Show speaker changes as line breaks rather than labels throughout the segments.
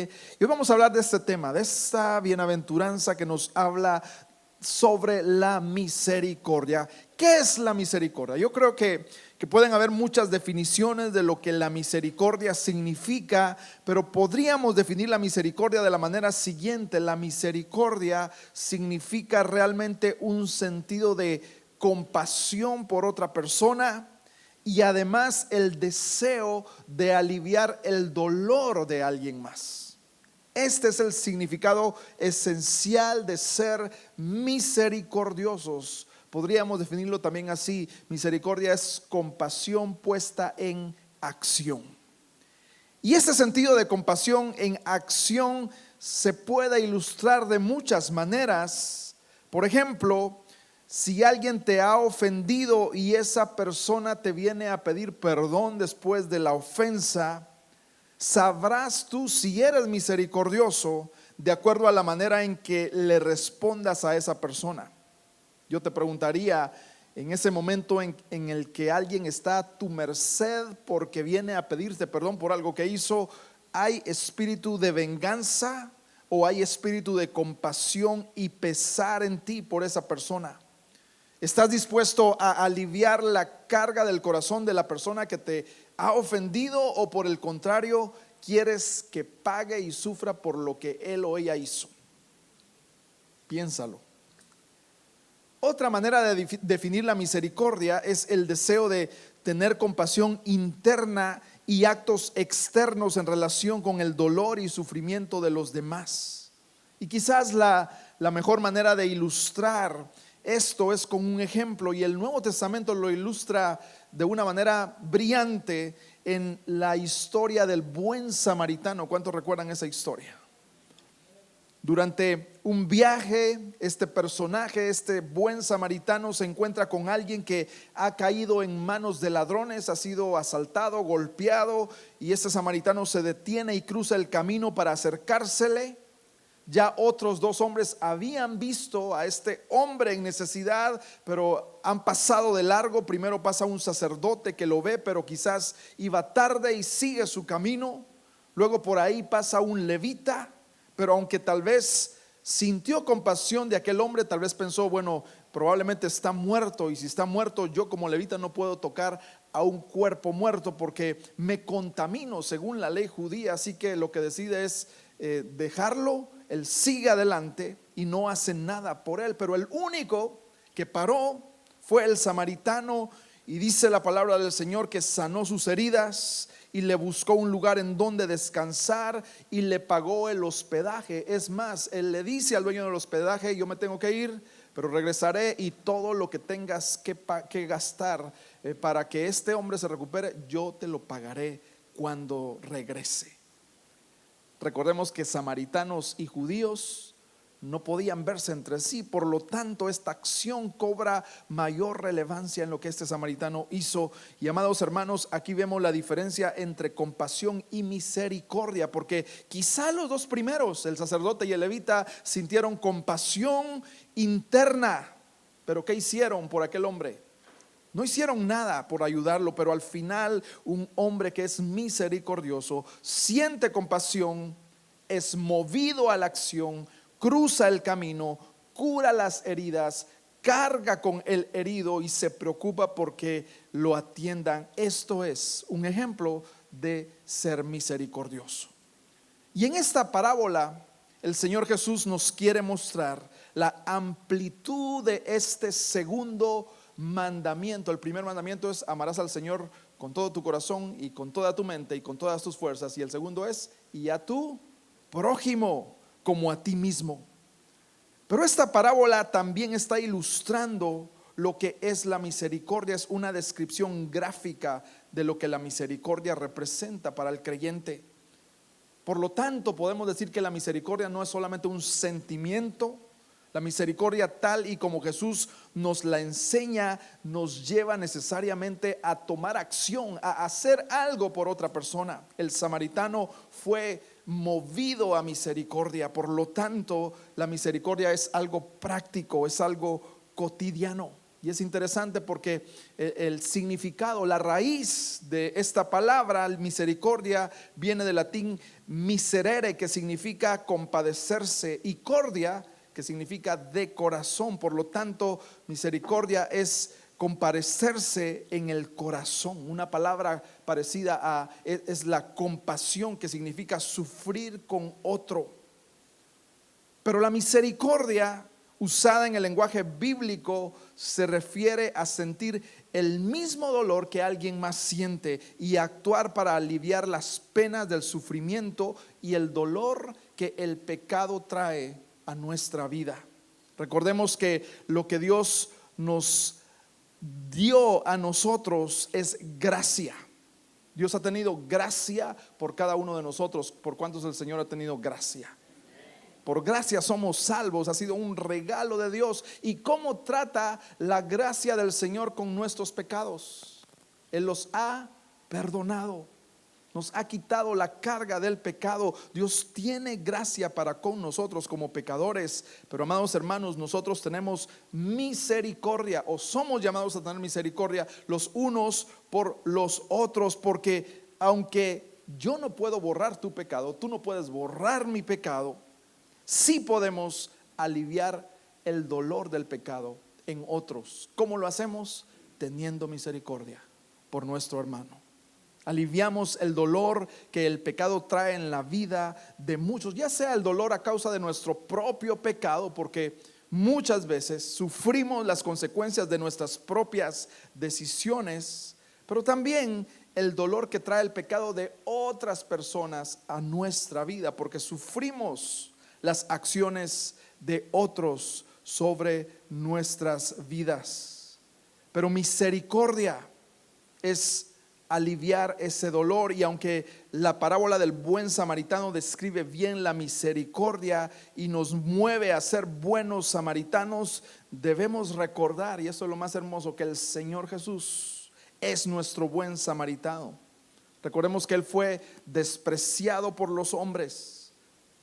Y hoy vamos a hablar de este tema, de esta bienaventuranza que nos habla sobre la misericordia. ¿Qué es la misericordia? Yo creo que pueden haber muchas definiciones de lo que la misericordia significa, pero podríamos definir la misericordia de la manera siguiente. La misericordia significa realmente un sentido de compasión por otra persona y además el deseo de aliviar el dolor de alguien más. Este es el significado esencial de ser misericordiosos. Podríamos definirlo también así: misericordia es compasión puesta en acción. Y este sentido de compasión en acción se puede ilustrar de muchas maneras. Por ejemplo, si alguien te ha ofendido y esa persona te viene a pedir perdón después de la ofensa, sabrás tú si eres misericordioso de acuerdo a la manera en que le respondas a esa persona. Yo te preguntaría, en ese momento en el que alguien está a tu merced porque viene a pedirte perdón por algo que hizo, ¿hay espíritu de venganza o hay espíritu de compasión y pesar en ti por esa persona? ¿Estás dispuesto a aliviar la carga del corazón de la persona que te ha ofendido, o por el contrario quieres que pague y sufra por lo que él o ella hizo? Piénsalo. Otra manera de definir la misericordia es el deseo de tener compasión interna y actos externos en relación con el dolor y sufrimiento de los demás. Y quizás la mejor manera de ilustrar esto es con un ejemplo, y el Nuevo Testamento lo ilustra de una manera brillante en la historia del buen samaritano. ¿Cuántos recuerdan esa historia? Durante un viaje, este personaje, este buen samaritano, se encuentra con alguien que ha caído en manos de ladrones, ha sido asaltado, golpeado, y este samaritano se detiene y cruza el camino para acercársele. Ya otros dos hombres habían visto a este hombre en necesidad, pero han pasado de largo. Primero pasa un sacerdote que lo ve, pero quizás iba tarde y sigue su camino. Luego por ahí pasa un levita, pero aunque tal vez sintió compasión de aquel hombre, tal vez pensó, bueno, probablemente está muerto, y si está muerto, yo como levita no puedo tocar a un cuerpo muerto porque me contamino según la ley judía. Así que lo que decide es dejarlo. Él sigue adelante y no hace nada por él, pero el único que paró fue el samaritano, y dice la palabra del Señor que sanó sus heridas y le buscó un lugar en donde descansar y le pagó el hospedaje. Es más, él le dice al dueño del hospedaje: yo me tengo que ir, pero regresaré, y todo lo que tengas que gastar para que este hombre se recupere, yo te lo pagaré cuando regrese. Recordemos que samaritanos y judíos no podían verse entre sí, por lo tanto esta acción cobra mayor relevancia en lo que este samaritano hizo. Y amados hermanos, aquí vemos la diferencia entre compasión y misericordia, porque quizá los dos primeros, el sacerdote y el levita, sintieron compasión interna, pero ¿qué hicieron por aquel hombre? No hicieron nada por ayudarlo, pero al final un hombre que es misericordioso siente compasión, es movido a la acción, cruza el camino, cura las heridas, carga con el herido y se preocupa porque lo atiendan. Esto es un ejemplo de ser misericordioso. Y en esta parábola el Señor Jesús nos quiere mostrar la amplitud de este segundo mandamiento. El primer mandamiento es: amarás al Señor con todo tu corazón y con toda tu mente y con todas tus fuerzas. Y el segundo es: y a tu prójimo como a ti mismo. Pero esta parábola también está ilustrando lo que es la misericordia. Es una descripción gráfica de lo que la misericordia representa para el creyente. Por lo tanto, podemos decir que la misericordia no es solamente un sentimiento. La misericordia, tal y como Jesús nos la enseña, nos lleva necesariamente a tomar acción, a hacer algo por otra persona. El samaritano fue movido a misericordia. Por lo tanto, la misericordia es algo práctico, es algo cotidiano. Y es interesante porque el significado, la raíz de esta palabra, misericordia, viene del latín miserere, que significa compadecerse, y cordia, que significa de corazón. Por lo tanto, misericordia es compadecerse en el corazón. Una palabra parecida a es la compasión, que significa sufrir con otro. Pero la misericordia usada en el lenguaje bíblico se refiere a sentir el mismo dolor que alguien más siente y actuar para aliviar las penas del sufrimiento y el dolor que el pecado trae a nuestra vida. Recordemos que lo que Dios nos dio a nosotros es gracia. Dios ha tenido gracia por cada uno de nosotros. ¿Por cuántos el Señor ha tenido gracia? Por gracia somos salvos, ha sido un regalo de Dios. ¿Y cómo trata la gracia del Señor con nuestros pecados? Él los ha perdonado, nos ha quitado la carga del pecado. Dios tiene gracia para con nosotros como pecadores. Pero amados hermanos, nosotros tenemos misericordia, o somos llamados a tener misericordia los unos por los otros, porque aunque yo no puedo borrar tu pecado, tú no puedes borrar mi pecado, sí podemos aliviar el dolor del pecado en otros. ¿Cómo lo hacemos? Teniendo misericordia por nuestro hermano. Aliviamos el dolor que el pecado trae en la vida de muchos, ya sea el dolor a causa de nuestro propio pecado, porque muchas veces sufrimos las consecuencias de nuestras propias decisiones, pero también el dolor que trae el pecado de otras personas a nuestra vida, porque sufrimos las acciones de otros sobre nuestras vidas. Pero misericordia es aliviar ese dolor. Y aunque la parábola del buen samaritano describe bien la misericordia y nos mueve a ser buenos samaritanos, debemos recordar, y eso es lo más hermoso, que el Señor Jesús es nuestro buen samaritano. Recordemos que Él fue despreciado por los hombres.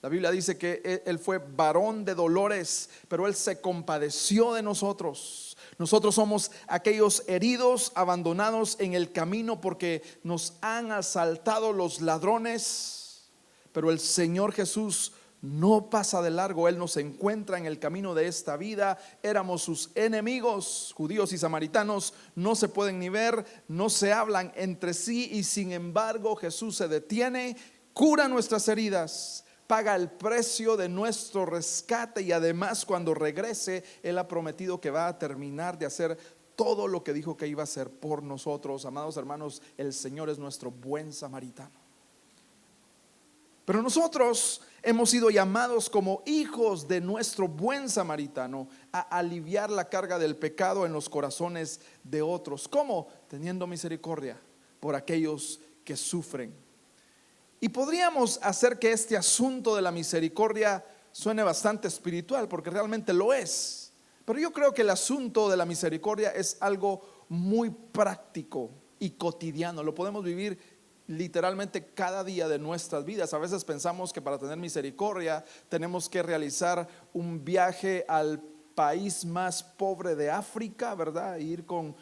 La Biblia dice que Él fue varón de dolores, pero Él se compadeció de nosotros. Nosotros somos aquellos heridos, abandonados en el camino porque nos han asaltado los ladrones. Pero el Señor Jesús no pasa de largo. Él nos encuentra en el camino de esta vida. Éramos sus enemigos. Judíos y samaritanos no se pueden ni ver, no se hablan entre sí, y sin embargo Jesús se detiene, cura nuestras heridas, paga el precio de nuestro rescate, y además cuando regrese Él ha prometido que va a terminar de hacer todo lo que dijo que iba a hacer por nosotros. Amados hermanos, el Señor es nuestro buen samaritano. Pero nosotros hemos sido llamados como hijos de nuestro buen samaritano a aliviar la carga del pecado en los corazones de otros. ¿Cómo? Teniendo misericordia por aquellos que sufren. Y podríamos hacer que este asunto de la misericordia suene bastante espiritual, porque realmente lo es. Pero yo creo que el asunto de la misericordia es algo muy práctico y cotidiano. Lo podemos vivir literalmente cada día de nuestras vidas. A veces pensamos que para tener misericordia tenemos que realizar un viaje al país más pobre de África, ¿verdad? Ir con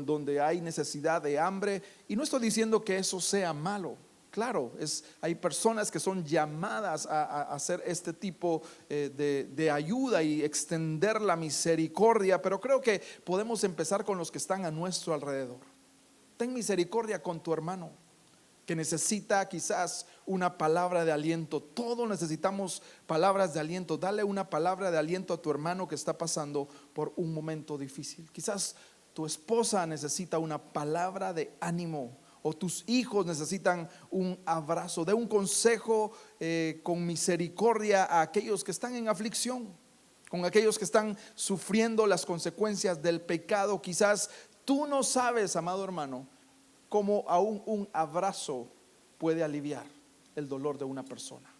donde hay necesidad de hambre. Y no estoy diciendo que eso sea malo. Claro, hay personas que son llamadas a hacer este tipo de ayuda y extender la misericordia, pero creo que podemos empezar con los que están a nuestro alrededor. Ten misericordia con tu hermano que necesita quizás una palabra de aliento. Todos necesitamos palabras de aliento. Dale una palabra de aliento a tu hermano que está pasando por un momento difícil. Quizás tu esposa necesita una palabra de ánimo, o tus hijos necesitan un abrazo. De un consejo con misericordia a aquellos que están en aflicción, con aquellos que están sufriendo las consecuencias del pecado. Quizás tú no sabes, amado hermano, cómo aún un abrazo puede aliviar el dolor de una persona.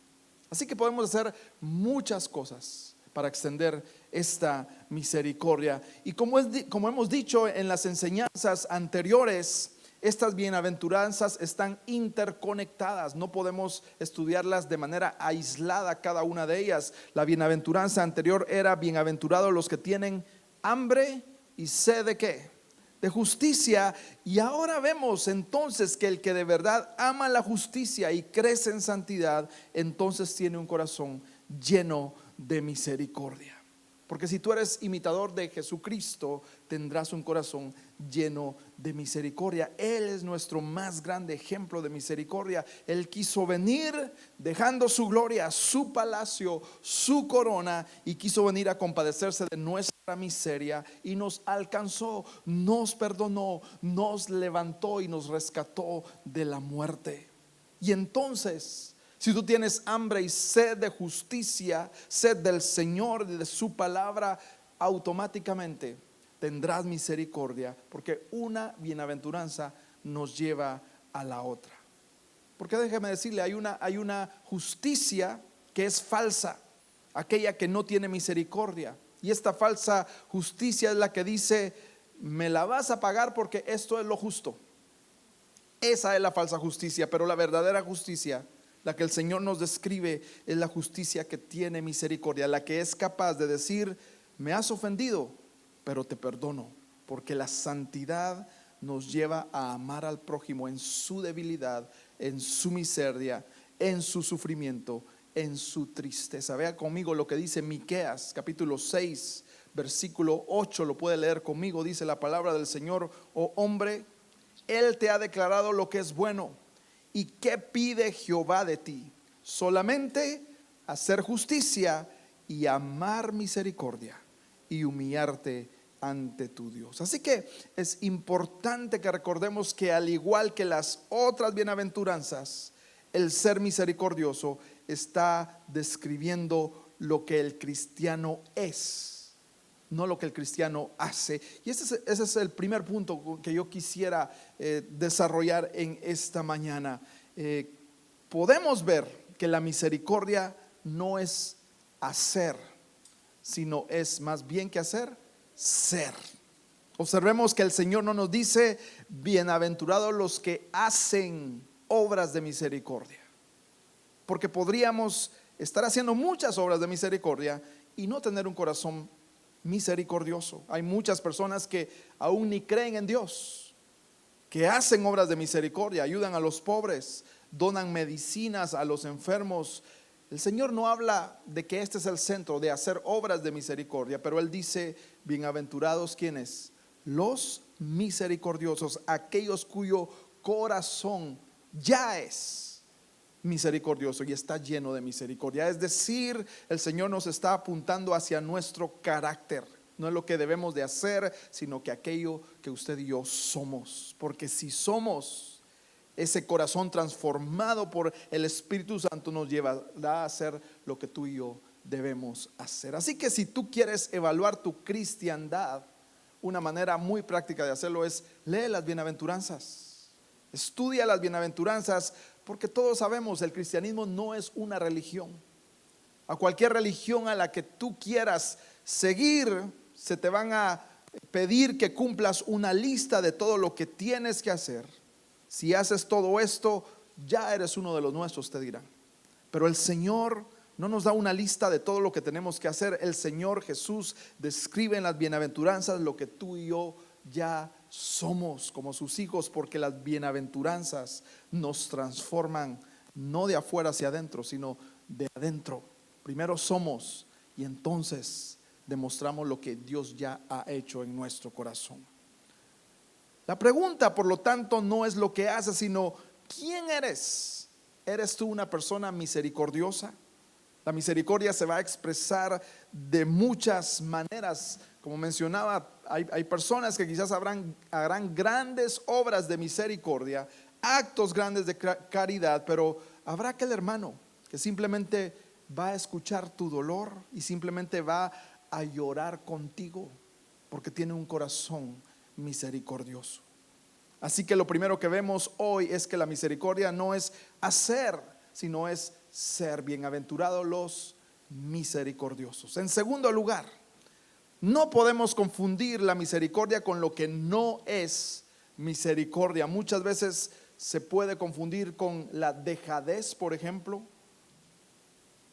Así que podemos hacer muchas cosas para extender esta misericordia. Y como hemos dicho en las enseñanzas anteriores, estas bienaventuranzas están interconectadas. No podemos estudiarlas de manera aislada cada una de ellas. La bienaventuranza anterior era: bienaventurados los que tienen hambre y sed de ¿qué? De justicia. Y ahora vemos entonces que el que de verdad ama la justicia y crece en santidad, entonces tiene un corazón lleno de misericordia. Porque si tú eres imitador de Jesucristo, tendrás un corazón lleno de misericordia. Él es nuestro más grande ejemplo de misericordia. Él quiso venir dejando su gloria, su palacio, su corona, y quiso venir a compadecerse de nuestra miseria, y nos alcanzó, nos perdonó, nos levantó y nos rescató de la muerte. Y entonces, si tú tienes hambre y sed de justicia, sed del Señor y de su palabra, automáticamente tendrás misericordia, porque una bienaventuranza nos lleva a la otra. Porque déjeme decirle, hay una justicia que es falsa, aquella que no tiene misericordia. Y esta falsa justicia es la que dice: me la vas a pagar porque esto es lo justo. Esa es la falsa justicia, pero la verdadera justicia, la que el Señor nos describe, es la justicia que tiene misericordia, la que es capaz de decir: me has ofendido, pero te perdono, porque la santidad nos lleva a amar al prójimo en su debilidad, en su miseria, en su sufrimiento, en su tristeza. Vea conmigo lo que dice Miqueas capítulo 6 versículo 8, lo puede leer conmigo. Dice la palabra del Señor: oh hombre, Él te ha declarado lo que es bueno. ¿Y qué pide Jehová de ti? Solamente hacer justicia y amar misericordia y humillarte ante tu Dios. Así que es importante que recordemos que, al igual que las otras bienaventuranzas, el ser misericordioso está describiendo lo que el cristiano es, no lo que el cristiano hace. Y ese es el primer punto que yo quisiera desarrollar en esta mañana. Podemos ver que la misericordia no es hacer, sino es más bien que hacer, ser. Observemos que el Señor no nos dice: bienaventurados los que hacen obras de misericordia, porque podríamos estar haciendo muchas obras de misericordia y no tener un corazón misericordioso. Hay muchas personas que aún ni creen en Dios, que hacen obras de misericordia, ayudan a los pobres, donan medicinas a los enfermos. El Señor no habla de que este es el centro de hacer obras de misericordia, pero Él dice: bienaventurados ¿quiénes? Los misericordiosos, aquellos cuyo corazón ya es misericordioso y está lleno de misericordia. Es decir, el Señor nos está apuntando hacia nuestro carácter. No es lo que debemos de hacer, sino que aquello que usted y yo somos. Porque si somos, ese corazón transformado por el Espíritu Santo nos llevará a hacer lo que tú y yo debemos hacer. Así que si tú quieres evaluar tu cristiandad, una manera muy práctica de hacerlo es: lee las bienaventuranzas, estudia las bienaventuranzas, porque todos sabemos, el cristianismo no es una religión. A cualquier religión a la que tú quieras seguir, se te van a pedir que cumplas una lista de todo lo que tienes que hacer. Si haces todo esto, ya eres uno de los nuestros, te dirán. Pero el Señor no nos da una lista de todo lo que tenemos que hacer. El Señor Jesús describe en las bienaventuranzas lo que tú y yo ya somos como sus hijos, porque las bienaventuranzas nos transforman no de afuera hacia adentro, sino de adentro. Primero somos y entonces demostramos lo que Dios ya ha hecho en nuestro corazón. La pregunta, por lo tanto, no es lo que haces, sino ¿quién eres? ¿Eres tú una persona misericordiosa? La misericordia se va a expresar de muchas maneras. Como mencionaba, hay personas que quizás harán grandes obras de misericordia, actos grandes de caridad, pero habrá aquel hermano que simplemente va a escuchar tu dolor y simplemente va a llorar contigo porque tiene un corazón misericordioso. Así que lo primero que vemos hoy es que la misericordia no es hacer, sino es ser. Bienaventurados los misericordiosos. En segundo lugar, no podemos confundir la misericordia con lo que no es misericordia. Muchas veces se puede confundir con la dejadez, por ejemplo.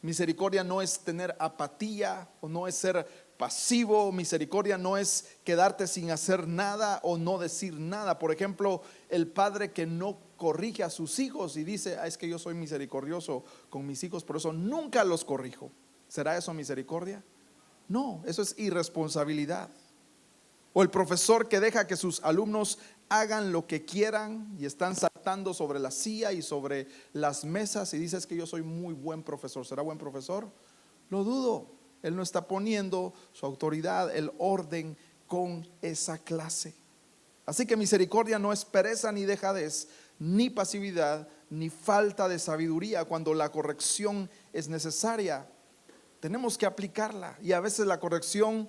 Misericordia no es tener apatía o no es ser pasivo. Misericordia no es quedarte sin hacer nada o no decir nada. Por ejemplo, el padre que no corrige a sus hijos y dice: es que yo soy misericordioso con mis hijos, por eso nunca los corrijo. ¿Será eso misericordia? No, eso es irresponsabilidad. O el profesor que deja que sus alumnos hagan lo que quieran y están saltando sobre la silla y sobre las mesas y dice: es que yo soy muy buen profesor. ¿Será buen profesor? Lo dudo. Él no está poniendo su autoridad, el orden con esa clase. Así que misericordia no es pereza ni dejadez, ni pasividad, ni falta de sabiduría. Cuando la corrección es necesaria, tenemos que aplicarla. Y a veces la corrección,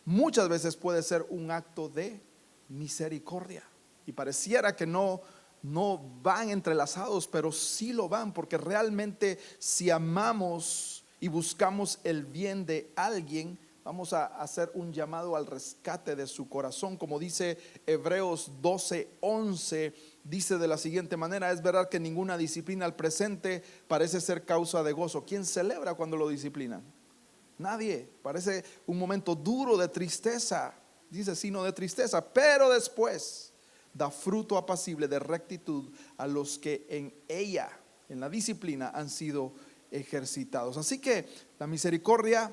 muchas veces puede ser un acto de misericordia. Y pareciera que no van entrelazados, pero sí lo van, porque realmente si amamos y buscamos el bien de alguien, vamos a hacer un llamado al rescate de su corazón. Como dice Hebreos 12:11, dice de la siguiente manera: es verdad que ninguna disciplina al presente parece ser causa de gozo. ¿Quién celebra cuando lo disciplinan? Nadie. Parece un momento duro de tristeza, dice, sino de tristeza, pero después da fruto apacible de rectitud a los que en ella, en la disciplina, han sido ejercitados. Así que la misericordia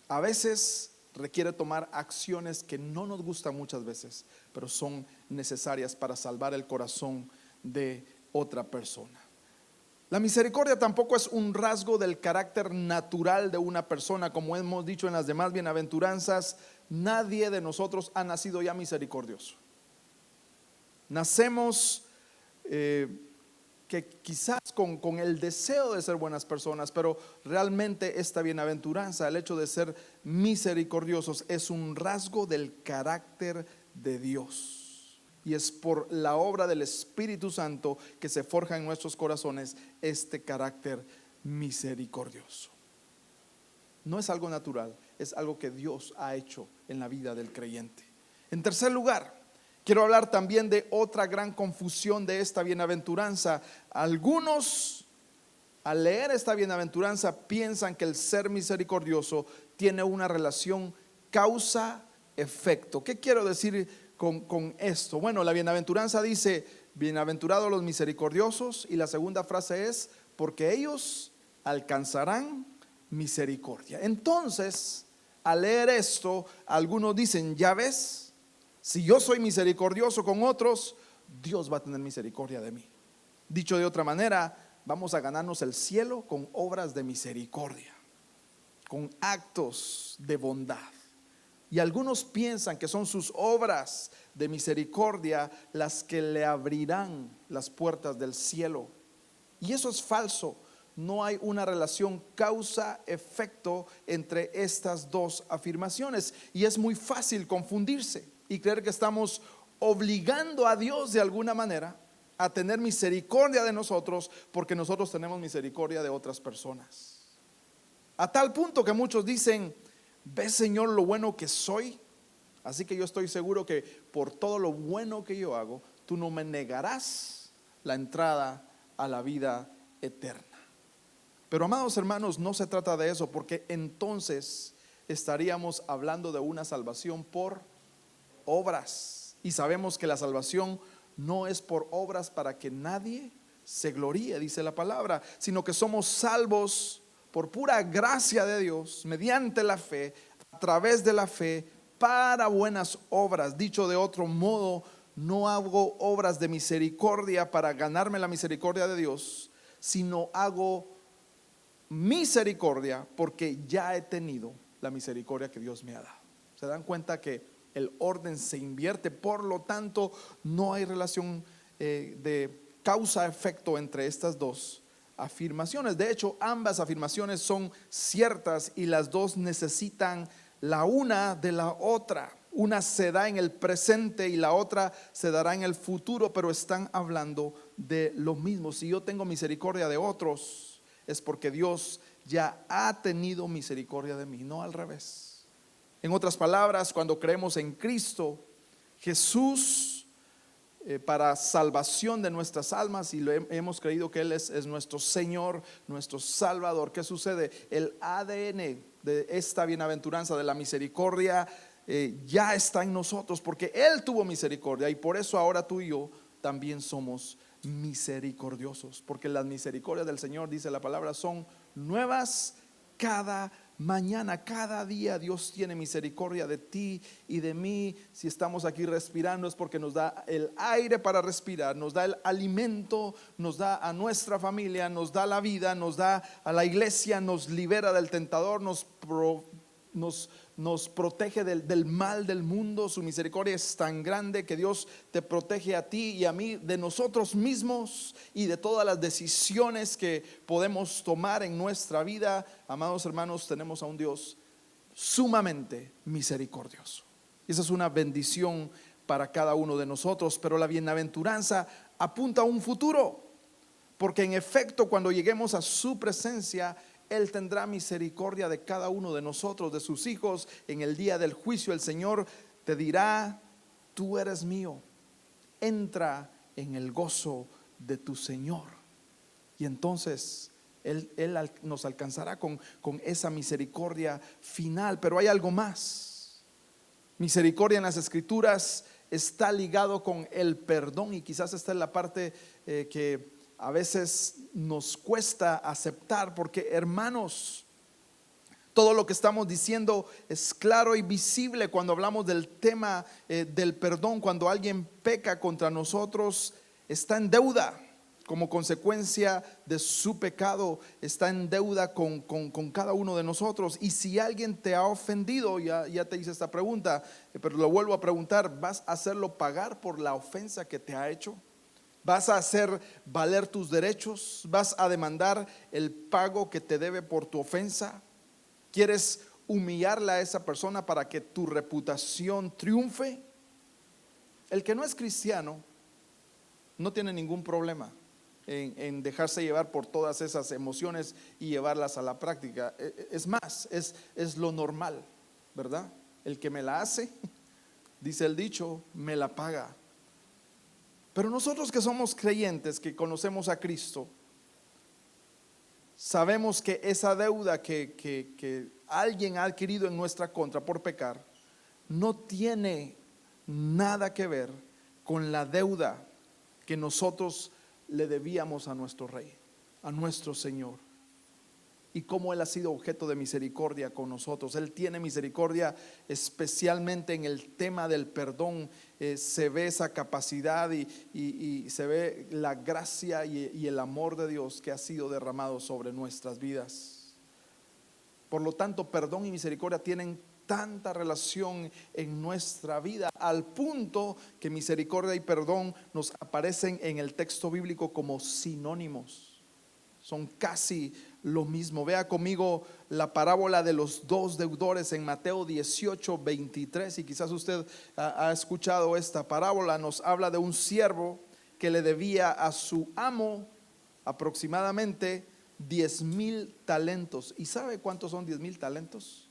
a veces requiere tomar acciones que no nos gustan muchas veces, pero son necesarias para salvar el corazón de otra persona. La misericordia tampoco es un rasgo del carácter natural de una persona. Como hemos dicho en las demás bienaventuranzas, nadie de nosotros ha nacido ya misericordioso. Nacemos que quizás con el deseo de ser buenas personas, pero realmente esta bienaventuranza, el hecho de ser misericordiosos, es un rasgo del carácter de Dios. Y es por la obra del Espíritu Santo que se forja en nuestros corazones este carácter misericordioso. No es algo natural, es algo que Dios ha hecho en la vida del creyente. En tercer lugar, quiero hablar también de otra gran confusión de esta bienaventuranza. Algunos, al leer esta bienaventuranza, piensan que el ser misericordioso tiene una relación causa-efecto. ¿Qué quiero decir con esto? Bueno, la bienaventuranza dice: bienaventurados los misericordiosos, y la segunda frase es: porque ellos alcanzarán misericordia. Entonces, al leer esto, algunos dicen: ya ves, si yo soy misericordioso con otros, Dios va a tener misericordia de mí. Dicho de otra manera, vamos a ganarnos el cielo con obras de misericordia, con actos de bondad. Y algunos piensan que son sus obras de misericordia las que le abrirán las puertas del cielo. Y eso es falso. No hay una relación causa-efecto entre estas dos afirmaciones. Y es muy fácil confundirse y creer que estamos obligando a Dios de alguna manera a tener misericordia de nosotros porque nosotros tenemos misericordia de otras personas. A tal punto que muchos dicen: ¿ves, Señor, lo bueno que soy? Así que yo estoy seguro que por todo lo bueno que yo hago, tú no me negarás la entrada a la vida eterna. Pero, amados hermanos, no se trata de eso, porque entonces estaríamos hablando de una salvación por obras. Y sabemos que la salvación no es por obras para que nadie se gloríe, dice la palabra, sino que somos salvos por pura gracia de Dios, mediante la fe, a través de la fe, para buenas obras. Dicho de otro modo, no hago obras de misericordia para ganarme la misericordia de Dios, sino hago misericordia porque ya he tenido la misericordia que Dios me ha dado. ¿Se dan cuenta que el orden se invierte? Por lo tanto, no hay relación de causa-efecto entre estas dos afirmaciones. De hecho, ambas afirmaciones son ciertas y las dos necesitan la una de la otra. Una se da en el presente y la otra se dará en el futuro, pero están hablando de lo mismo. Si yo tengo misericordia de otros, es porque Dios ya ha tenido misericordia de mí, no al revés. En otras palabras, cuando creemos en Cristo, Jesús para salvación de nuestras almas y hemos creído que Él es nuestro Señor, nuestro Salvador. ¿Qué sucede? El ADN de esta bienaventuranza de la misericordia ya está en nosotros, porque Él tuvo misericordia, y por eso ahora tú y yo también somos misericordiosos, porque las misericordias del Señor, dice la palabra, son nuevas cada mañana. Cada día Dios tiene misericordia de ti y de mí. Si estamos aquí respirando es porque nos da el aire para respirar, nos da el alimento, nos da a nuestra familia, nos da la vida, nos da a la iglesia, nos libera del tentador, nos protege del mal del mundo. Su misericordia es tan grande que Dios te protege a ti y a mí de nosotros mismos y de todas las decisiones que podemos tomar en nuestra vida. Amados hermanos, tenemos a un Dios sumamente misericordioso. Esa es una bendición para cada uno de nosotros. Pero la bienaventuranza apunta a un futuro, porque en efecto cuando lleguemos a su presencia, Él tendrá misericordia de cada uno de nosotros, de sus hijos. En el día del juicio el Señor te dirá: tú eres mío, entra en el gozo de tu Señor. Y entonces Él nos alcanzará con esa misericordia final. Pero hay algo más. Misericordia en las Escrituras está ligado con el perdón, y quizás esta es la parte que a veces nos cuesta aceptar, porque hermanos, todo lo que estamos diciendo es claro y visible cuando hablamos del tema del perdón. Cuando alguien peca contra nosotros, está en deuda como consecuencia de su pecado, está en deuda con cada uno de nosotros. Y si alguien te ha ofendido, ya te hice esta pregunta, pero lo vuelvo a preguntar: ¿vas a hacerlo pagar por la ofensa que te ha hecho? ¿Vas a hacer valer tus derechos? ¿Vas a demandar el pago que te debe por tu ofensa? ¿Quieres humillarle a esa persona para que tu reputación triunfe? El que no es cristiano no tiene ningún problema en dejarse llevar por todas esas emociones y llevarlas a la práctica. Es más, es lo normal, ¿verdad? El que me la hace, dice el dicho, me la paga. Pero nosotros que somos creyentes, que conocemos a Cristo, sabemos que esa deuda que alguien ha adquirido en nuestra contra por pecar no tiene nada que ver con la deuda que nosotros le debíamos a nuestro Rey, a nuestro Señor. Y cómo Él ha sido objeto de misericordia con nosotros. Él tiene misericordia especialmente en el tema del perdón. Se ve esa capacidad y se ve la gracia y el amor de Dios que ha sido derramado sobre nuestras vidas. Por lo tanto, perdón y misericordia tienen tanta relación en nuestra vida, al punto que misericordia y perdón nos aparecen en el texto bíblico como sinónimos. Son casi lo mismo. Vea conmigo la parábola de los dos deudores en Mateo 18:23. Y quizás usted ha escuchado esta parábola. Nos habla de un siervo que le debía a su amo aproximadamente 10,000 talentos. ¿Y sabe cuántos son 10,000 talentos?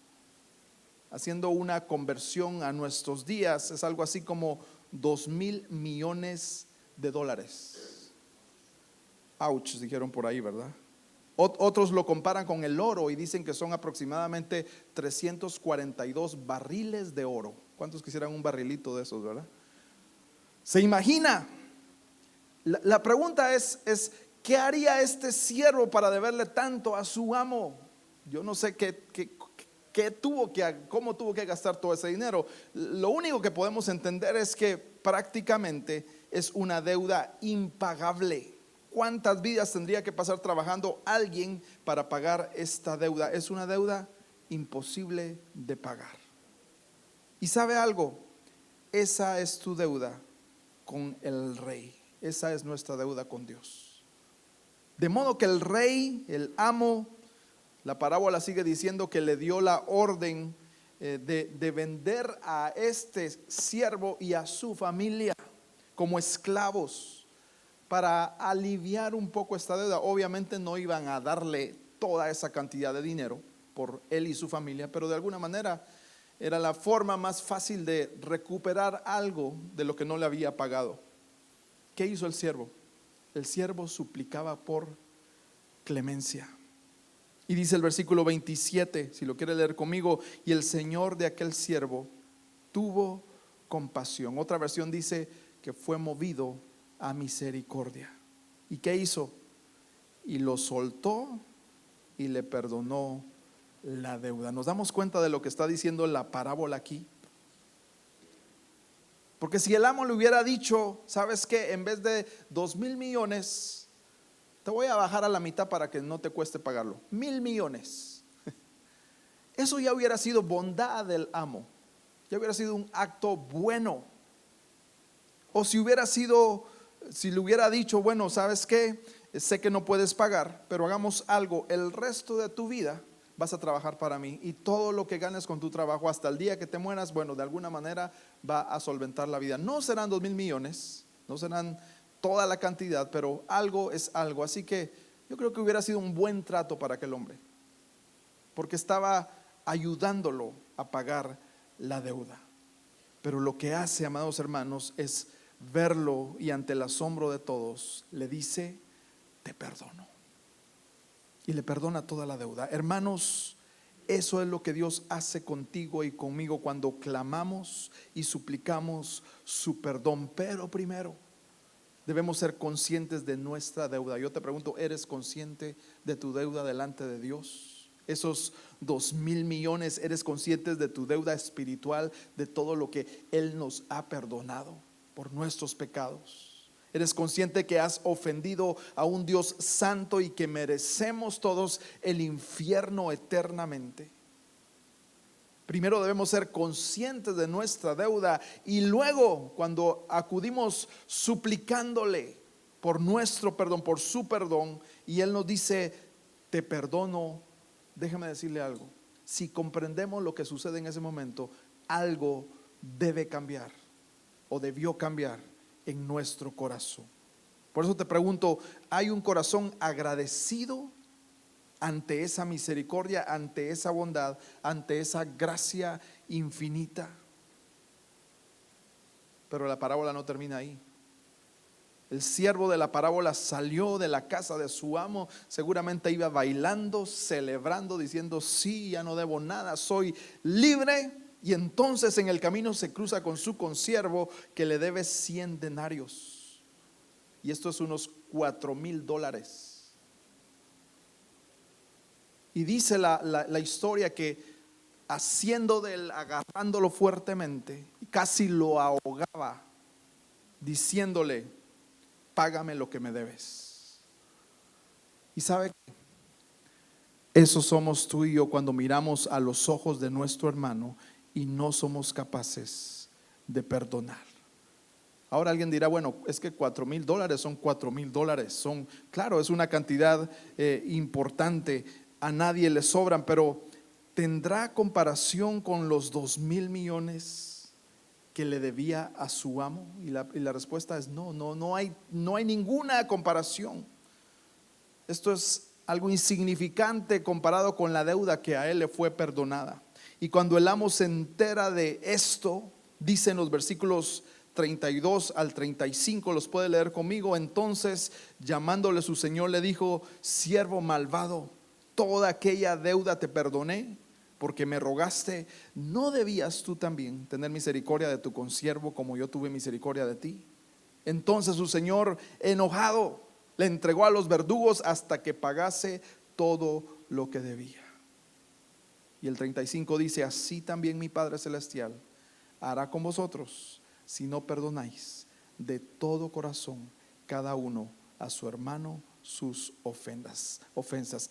Haciendo una conversión a nuestros días, es algo así como 2,000 millones de dólares. Ouch, dijeron por ahí, ¿verdad? Otros lo comparan con el oro y dicen que son aproximadamente 342 barriles de oro. ¿Cuántos quisieran un barrilito de esos, verdad? ¿Se imagina? La pregunta es ¿qué haría este siervo para deberle tanto a su amo? Yo no sé cómo tuvo que gastar todo ese dinero. Lo único que podemos entender es que prácticamente es una deuda impagable. ¿Cuántas vidas tendría que pasar trabajando alguien para pagar esta deuda? Es una deuda imposible de pagar. ¿Y sabe algo? Esa es tu deuda con el Rey. Esa es nuestra deuda con Dios. De modo que el Rey, el amo, la parábola sigue diciendo que le dio la orden de vender a este siervo y a su familia como esclavos, para aliviar un poco esta deuda. Obviamente no iban a darle toda esa cantidad de dinero por él y su familia, pero de alguna manera era la forma más fácil de recuperar algo de lo que no le había pagado. ¿Qué hizo el siervo? El siervo suplicaba por clemencia. Y dice el versículo 27, si lo quiere leer conmigo, y el Señor de aquel siervo tuvo compasión. Otra versión dice que fue movido a misericordia. ¿Y qué hizo? Y lo soltó y le perdonó la deuda. ¿Nos damos cuenta de lo que está diciendo la parábola aquí? Porque si el amo le hubiera dicho, ¿sabes qué? En vez de 2,000 millones, te voy a bajar a la mitad para que no te cueste pagarlo. 1,000 millones. Eso ya hubiera sido bondad del amo. Ya hubiera sido un acto bueno. O si le hubiera dicho, bueno, ¿sabes qué? Sé que no puedes pagar, pero hagamos algo. El resto de tu vida vas a trabajar para mí, y todo lo que ganes con tu trabajo hasta el día que te mueras, bueno, de alguna manera va a solventar la vida. No serán 2,000 millones, no serán toda la cantidad, pero algo es algo. Así que yo creo que hubiera sido un buen trato para aquel hombre, porque estaba ayudándolo a pagar la deuda. Pero lo que hace, amados hermanos, es verlo, y ante el asombro de todos le dice: te perdono. Y le perdona toda la deuda. Hermanos, eso es lo que Dios hace contigo y conmigo cuando clamamos y suplicamos su perdón. Pero primero debemos ser conscientes de nuestra deuda. Yo te pregunto, ¿eres consciente de tu deuda delante de Dios? Esos 2,000 millones, ¿eres consciente de tu deuda espiritual, de todo lo que Él nos ha perdonado por nuestros pecados? ¿Eres consciente que has ofendido a un Dios santo y que merecemos todos el infierno eternamente? Primero debemos ser conscientes de nuestra deuda, y luego, cuando acudimos suplicándole por nuestro perdón, por su perdón, y Él nos dice: te perdono, déjeme decirle algo. Si comprendemos lo que sucede en ese momento, algo debe cambiar, o debió cambiar en nuestro corazón. Por eso te pregunto, ¿hay un corazón agradecido ante esa misericordia, ante esa bondad, ante esa gracia infinita? Pero la parábola no termina ahí. El siervo de la parábola salió de la casa de su amo, seguramente iba bailando, celebrando, diciendo: sí, ya no debo nada, soy libre. Y entonces en el camino se cruza con su consiervo que le debe 100 denarios. Y esto es unos $4,000. Y dice la historia que, haciendo de él, agarrándolo fuertemente, casi lo ahogaba, diciéndole: págame lo que me debes. Y sabe que eso somos tú y yo cuando miramos a los ojos de nuestro hermano y no somos capaces de perdonar. Ahora alguien dirá: bueno, es que $4,000 son $4,000, claro, es una cantidad importante, a nadie le sobran, pero ¿tendrá comparación con los 2,000 millones que le debía a su amo? Y la respuesta es no hay ninguna comparación. Esto es algo insignificante comparado con la deuda que a él le fue perdonada. Y cuando el amo se entera de esto, dice en los versículos 32 al 35, los puede leer conmigo: entonces, llamándole su señor, le dijo: siervo malvado, toda aquella deuda te perdoné porque me rogaste. ¿No debías tú también tener misericordia de tu consiervo como yo tuve misericordia de ti? Entonces su señor, enojado, le entregó a los verdugos hasta que pagase todo lo que debía. Y el 35 dice: así también mi Padre Celestial hará con vosotros si no perdonáis de todo corazón cada uno a su hermano sus ofensas.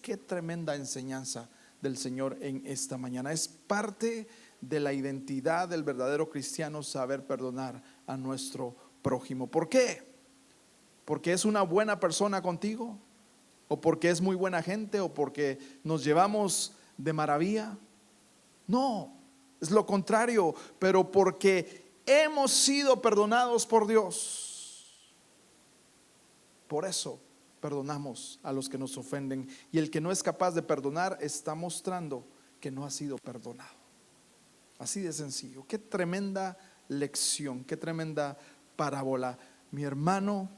Qué tremenda enseñanza del Señor en esta mañana. Es parte de la identidad del verdadero cristiano saber perdonar a nuestro prójimo. ¿Por qué? ¿Porque es una buena persona contigo? ¿O porque es muy buena gente? ¿O porque nos llevamos de maravilla? No, es lo contrario, pero porque hemos sido perdonados por Dios. Por eso perdonamos a los que nos ofenden. Y el que no es capaz de perdonar está mostrando que no ha sido perdonado. Así de sencillo. Qué tremenda lección, qué tremenda parábola. mi hermano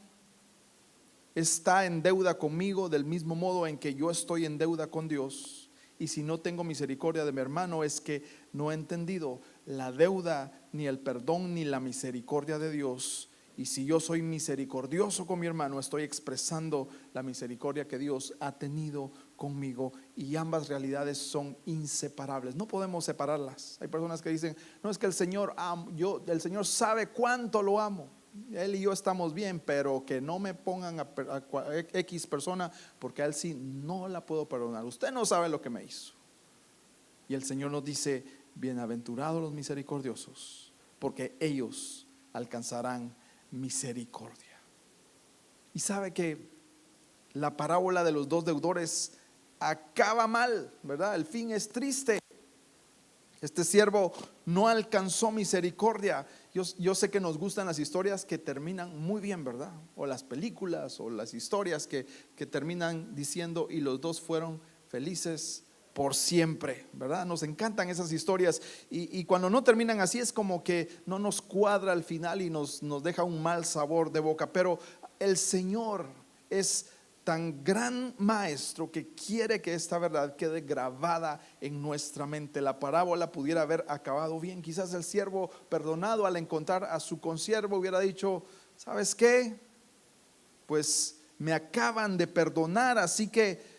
está en deuda conmigo del mismo modo en que yo estoy en deuda con Dios. Y si no tengo misericordia de mi hermano, es que no he entendido la deuda, ni el perdón, ni la misericordia de Dios. Y si yo soy misericordioso con mi hermano, estoy expresando la misericordia que Dios ha tenido conmigo. Y ambas realidades son inseparables. No podemos separarlas. Hay personas que dicen, no, es que el Señor sabe cuánto lo amo. Él y yo estamos bien, pero que no me pongan a X persona, porque a él sí no la puedo perdonar. Usted no sabe lo que me hizo. Y el Señor nos dice, bienaventurados los misericordiosos, porque ellos alcanzarán misericordia. Y sabe que la parábola de los dos deudores acaba mal, ¿verdad? El fin es triste. Este siervo no alcanzó misericordia. Yo sé que nos gustan las historias que terminan muy bien, ¿verdad? O las películas o las historias que terminan diciendo, y los dos fueron felices por siempre, ¿verdad? Nos encantan esas historias, y cuando no terminan así es como que no nos cuadra al final y nos deja un mal sabor de boca. Pero el Señor es tan gran maestro que quiere que esta verdad quede grabada en nuestra mente. La parábola pudiera haber acabado bien. Quizás el siervo perdonado, al encontrar a su consiervo, hubiera dicho, ¿sabes qué? Pues me acaban de perdonar, así que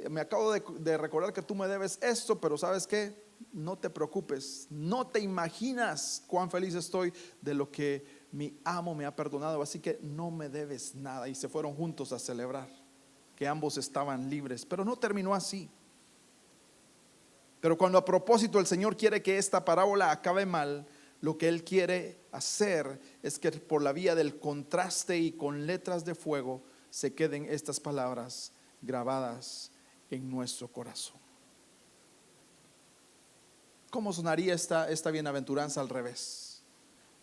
me acabo de recordar que tú me debes esto, pero ¿sabes qué? No te preocupes, no te imaginas cuán feliz estoy de lo que mi amo me ha perdonado, así que no me debes nada. Y se fueron juntos a celebrar que ambos estaban libres. Pero no terminó así. Pero cuando a propósito el Señor quiere que esta parábola acabe mal, lo que Él quiere hacer es que por la vía del contraste y con letras de fuego se queden estas palabras grabadas en nuestro corazón. ¿Cómo sonaría esta bienaventuranza al revés?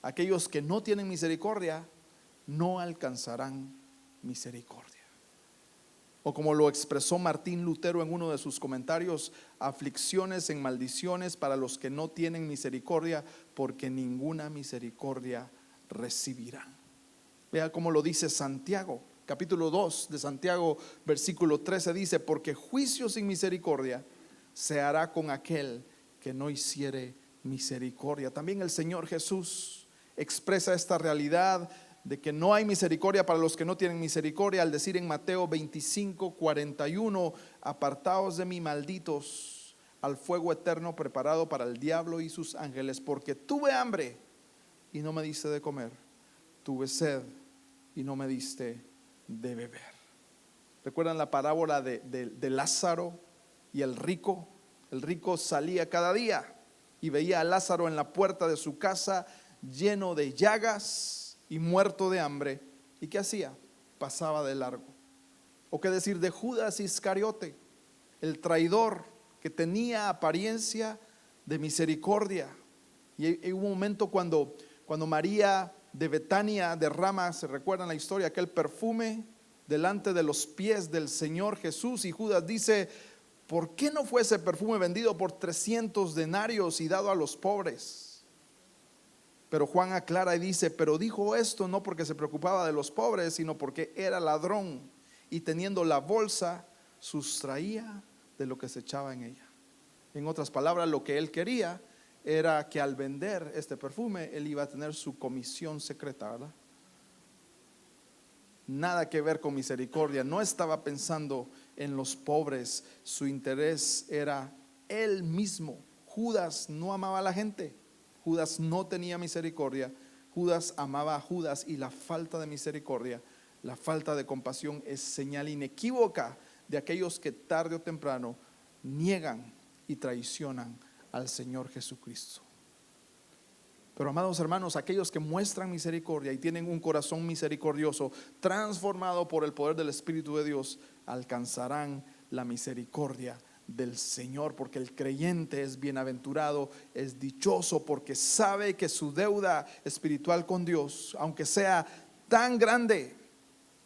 Aquellos que no tienen misericordia no alcanzarán misericordia. O como lo expresó Martín Lutero en uno de sus comentarios, aflicciones en maldiciones para los que no tienen misericordia, porque ninguna misericordia recibirán. Vea cómo lo dice Santiago, capítulo 2 de Santiago, versículo 13, dice, porque juicio sin misericordia se hará con aquel que no hiciere misericordia. También el Señor Jesús expresa esta realidad de que no hay misericordia para los que no tienen misericordia, al decir en Mateo 25:41, apartaos de mí, malditos, al fuego eterno preparado para el diablo y sus ángeles, porque tuve hambre y no me diste de comer, tuve sed y no me diste de beber. ¿Recuerdan la parábola de Lázaro y el rico? El rico salía cada día y veía a Lázaro en la puerta de su casa lleno de llagas y muerto de hambre. ¿Y qué hacía? Pasaba de largo. O qué decir de Judas Iscariote, el traidor que tenía apariencia de misericordia. Y hubo un momento cuando María de Betania derrama, ¿se recuerdan la historia? Aquel perfume delante de los pies del Señor Jesús, y Judas dice, ¿por qué no fue ese perfume vendido por 300 denarios y dado a los pobres? Pero Juan aclara y dice, pero dijo esto no porque se preocupaba de los pobres, sino porque era ladrón, y teniendo la bolsa sustraía de lo que se echaba en ella. En otras palabras, lo que él quería era que al vender este perfume él iba a tener su comisión secreta, ¿verdad? Nada que ver con misericordia. No estaba pensando en los pobres, su interés era él mismo. Judas no amaba a la gente. Judas no tenía misericordia. Judas amaba a Judas, y la falta de misericordia, la falta de compasión es señal inequívoca de aquellos que tarde o temprano niegan y traicionan al Señor Jesucristo. Pero amados hermanos, aquellos que muestran misericordia y tienen un corazón misericordioso transformado por el poder del Espíritu de Dios, alcanzarán la misericordia del Señor, porque el creyente es bienaventurado, es dichoso, porque sabe que su deuda espiritual con Dios, aunque sea tan grande,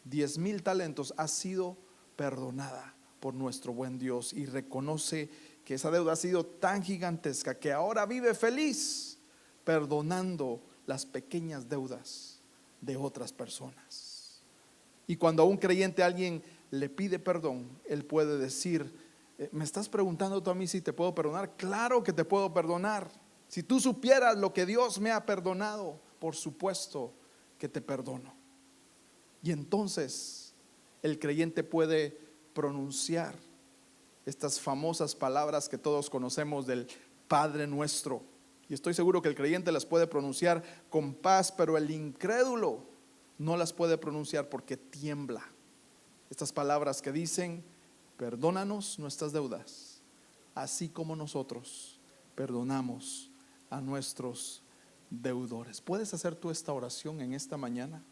10,000 talentos, ha sido perdonada por nuestro buen Dios, y reconoce que esa deuda ha sido tan gigantesca que ahora vive feliz perdonando las pequeñas deudas de otras personas. Y cuando a un creyente alguien le pide perdón, él puede decir: ¿me estás preguntando tú a mí si te puedo perdonar? Claro que te puedo perdonar. Si tú supieras lo que Dios me ha perdonado, por supuesto que te perdono. Y entonces el creyente puede pronunciar estas famosas palabras que todos conocemos del Padre Nuestro. Y estoy seguro que el creyente las puede pronunciar con paz, pero el incrédulo no las puede pronunciar porque tiembla. Estas palabras que dicen: perdónanos nuestras deudas, así como nosotros perdonamos a nuestros deudores. ¿Puedes hacer tú esta oración en esta mañana?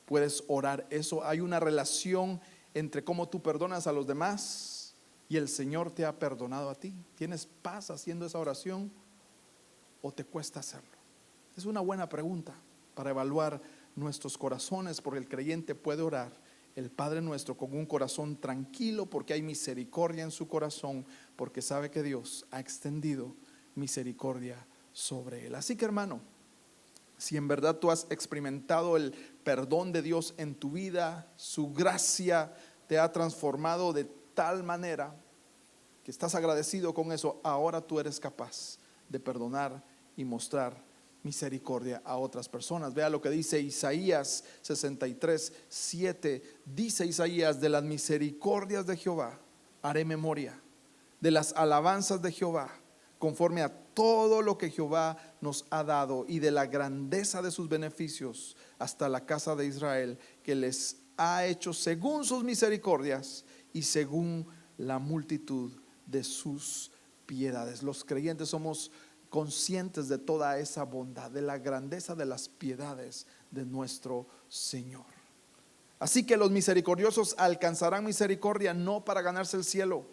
¿Puedes orar eso? Hay una relación entre cómo tú perdonas a los demás y el Señor te ha perdonado a ti. ¿Tienes paz haciendo esa oración o te cuesta hacerlo? Es una buena pregunta para evaluar nuestros corazones, porque el creyente puede orar el Padre Nuestro con un corazón tranquilo, porque hay misericordia en su corazón, porque sabe que Dios ha extendido misericordia sobre él. Así que, hermano, si en verdad tú has experimentado el perdón de Dios en tu vida, su gracia te ha transformado de tal manera que estás agradecido con eso, ahora tú eres capaz de perdonar y mostrar misericordia a otras personas. Vea lo que dice Isaías 63:7. Dice Isaías: de las misericordias de Jehová haré memoria, de las alabanzas de Jehová, conforme a todo lo que Jehová nos ha dado, y de la grandeza de sus beneficios hasta la casa de Israel, que les ha hecho según sus misericordias y según la multitud de sus piedades. Los creyentes somos conscientes de toda esa bondad, de la grandeza de las piedades de nuestro Señor. Así que los misericordiosos alcanzarán misericordia, no para ganarse el cielo,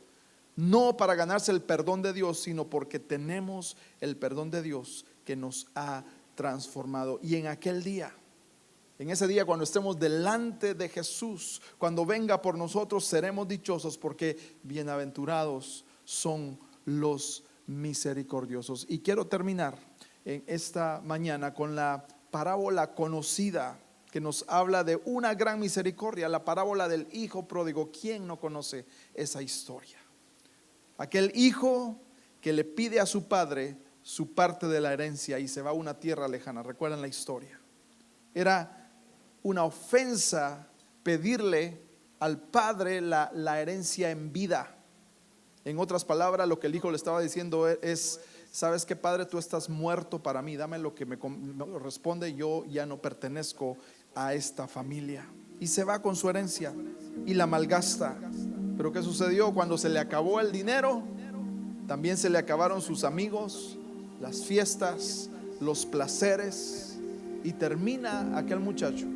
no para ganarse el perdón de Dios, sino porque tenemos el perdón de Dios que nos ha transformado. Y en aquel día, en ese día, cuando estemos delante de Jesús, cuando venga por nosotros, seremos dichosos, porque bienaventurados son los misericordiosos. Y quiero terminar en esta mañana con la parábola conocida que nos habla de una gran misericordia, la parábola del hijo pródigo. ¿Quién no conoce esa historia? Aquel hijo que le pide a su padre su parte de la herencia y se va a una tierra lejana. ¿Recuerdan la historia? Era una ofensa pedirle al padre la herencia en vida. En otras palabras, lo que el hijo le estaba diciendo es: ¿sabes qué, padre? Tú estás muerto para mí, dame lo que me corresponde, yo ya no pertenezco a esta familia. Y se va con su herencia y la malgasta. Pero ¿qué sucedió? Cuando se le acabó el dinero, también se le acabaron sus amigos, las fiestas, los placeres, y termina aquel muchacho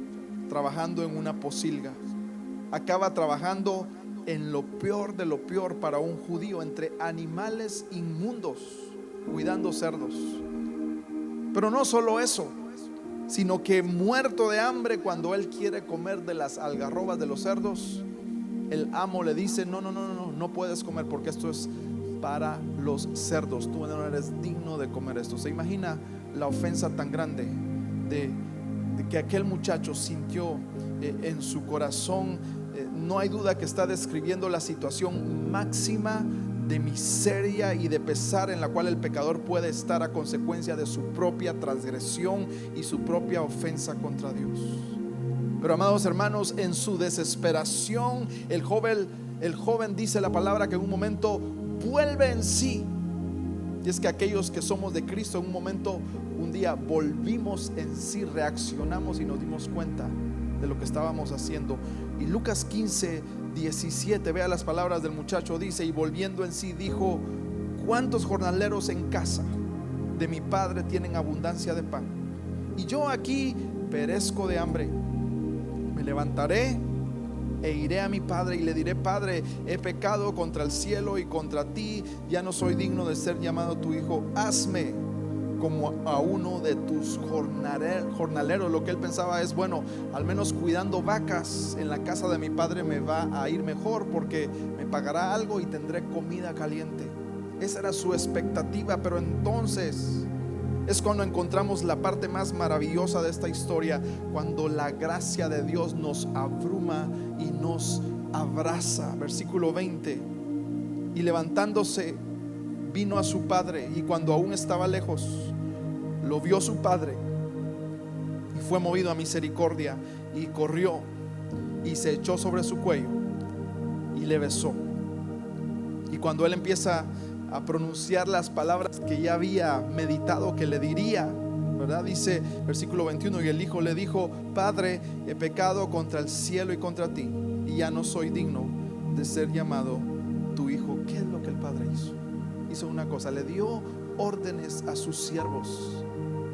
trabajando en una posilga. Acaba trabajando en lo peor de lo peor para un judío, entre animales inmundos, cuidando cerdos. Pero no solo eso, sino que muerto de hambre, cuando él quiere comer de las algarrobas de los cerdos, el amo le dice: no puedes comer, porque esto es para los cerdos, tú no eres digno de comer esto. ¿Se imagina la ofensa tan grande de que aquel muchacho sintió en su corazón? No hay duda que está describiendo la situación máxima de miseria y de pesar en la cual el pecador puede estar a consecuencia de su propia transgresión y su propia ofensa contra Dios. Pero, amados hermanos, en su desesperación, el joven dice la palabra que en un momento vuelve en sí. Y es que aquellos que somos de Cristo, en un momento, un día volvimos en sí, reaccionamos y nos dimos cuenta de lo que estábamos haciendo. Y Lucas 15:17, vea las palabras del muchacho. Dice: y volviendo en sí dijo: ¿cuántos jornaleros en casa de mi padre tienen abundancia de pan? Y yo aquí perezco de hambre. Me levantaré e iré a mi padre y le diré: Padre, he pecado contra el cielo y contra ti, ya no soy digno de ser llamado tu hijo. Hazme como a uno de tus jornaleros. Lo que él pensaba es: bueno, al menos cuidando vacas en la casa de mi padre me va a ir mejor, porque me pagará algo y tendré comida caliente. Esa era su expectativa. Pero entonces Es cuando encontramos la parte más maravillosa de esta historia, cuando la gracia de Dios nos abruma y nos abraza. Versículo 20: y levantándose vino a su padre, y cuando aún estaba lejos, lo vio su padre, y fue movido a misericordia, y corrió y se echó sobre su cuello y le besó. Y cuando él empieza a pronunciar las palabras que ya había meditado que le diría, ¿verdad? Dice versículo 21: y el hijo le dijo: Padre, he pecado contra el cielo y contra ti, y ya no soy digno de ser llamado tu hijo. ¿Qué es lo que el padre hizo? Hizo una cosa: le dio órdenes a sus siervos.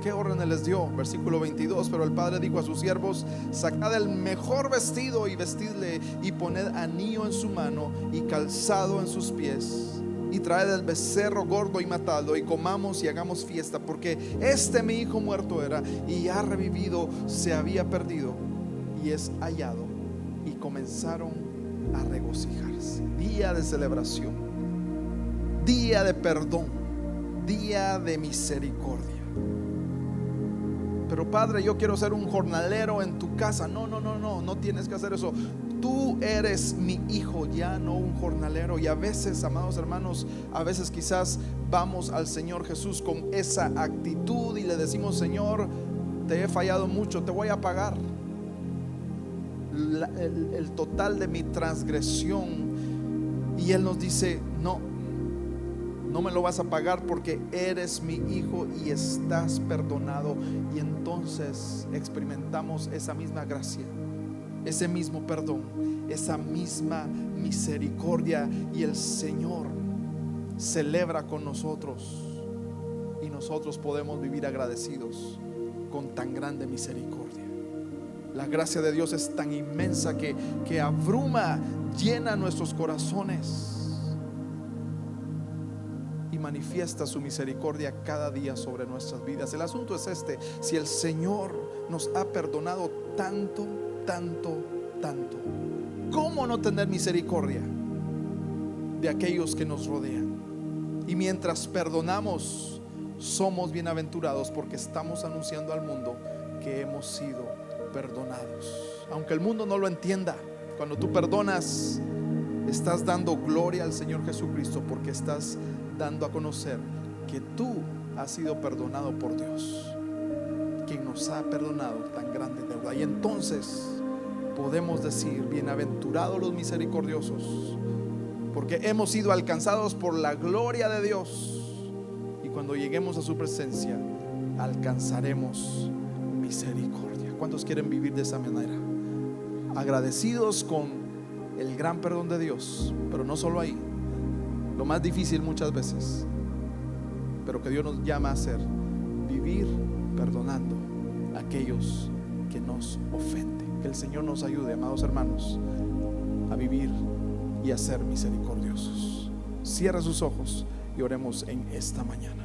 ¿Qué órdenes les dio? Versículo 22: pero el padre dijo a sus siervos: sacad el mejor vestido y vestidle, y poned anillo en su mano y calzado en sus pies, y traed el becerro gordo y matadlo, y comamos y hagamos fiesta, porque mi hijo muerto era y ha revivido, se había perdido y es hallado. Y comenzaron a regocijarse. Día de celebración, día de perdón, día de misericordia. Pero padre, yo quiero ser un jornalero en tu casa. No tienes que hacer eso. Tú eres mi hijo, ya no un jornalero. Y a veces, amados hermanos, a veces quizás vamos al Señor Jesús con esa actitud y le decimos: Señor, te he fallado mucho, te voy a pagar el total de mi transgresión. Y Él nos dice: no me lo vas a pagar, porque eres mi hijo y estás perdonado. Y entonces experimentamos esa misma gracia, ese mismo perdón, esa misma misericordia, y el Señor celebra con nosotros, y nosotros podemos vivir agradecidos con tan grande misericordia. La gracia de Dios es tan inmensa que abruma, llena nuestros corazones y manifiesta su misericordia cada día sobre nuestras vidas. El asunto es este: si el Señor nos ha perdonado tanto, ¿cómo no tener misericordia de aquellos que nos rodean? Y mientras perdonamos, somos bienaventurados, porque estamos anunciando al mundo que hemos sido perdonados. Aunque el mundo no lo entienda, cuando tú perdonas, estás dando gloria al Señor Jesucristo, porque estás dando a conocer que tú has sido perdonado por Dios, quien nos ha perdonado tan grande deuda. Y entonces podemos decir: bienaventurados los misericordiosos, porque hemos sido alcanzados por la gloria de Dios, y cuando lleguemos a su presencia alcanzaremos misericordia. ¿Cuántos quieren vivir de esa manera? Agradecidos con el gran perdón de Dios, pero no solo ahí, lo más difícil muchas veces, pero que Dios nos llama a hacer: vivir perdonando a aquellos que nos ofenden. Que el Señor nos ayude, amados hermanos, a vivir y a ser misericordiosos. Cierra sus ojos y oremos en esta mañana.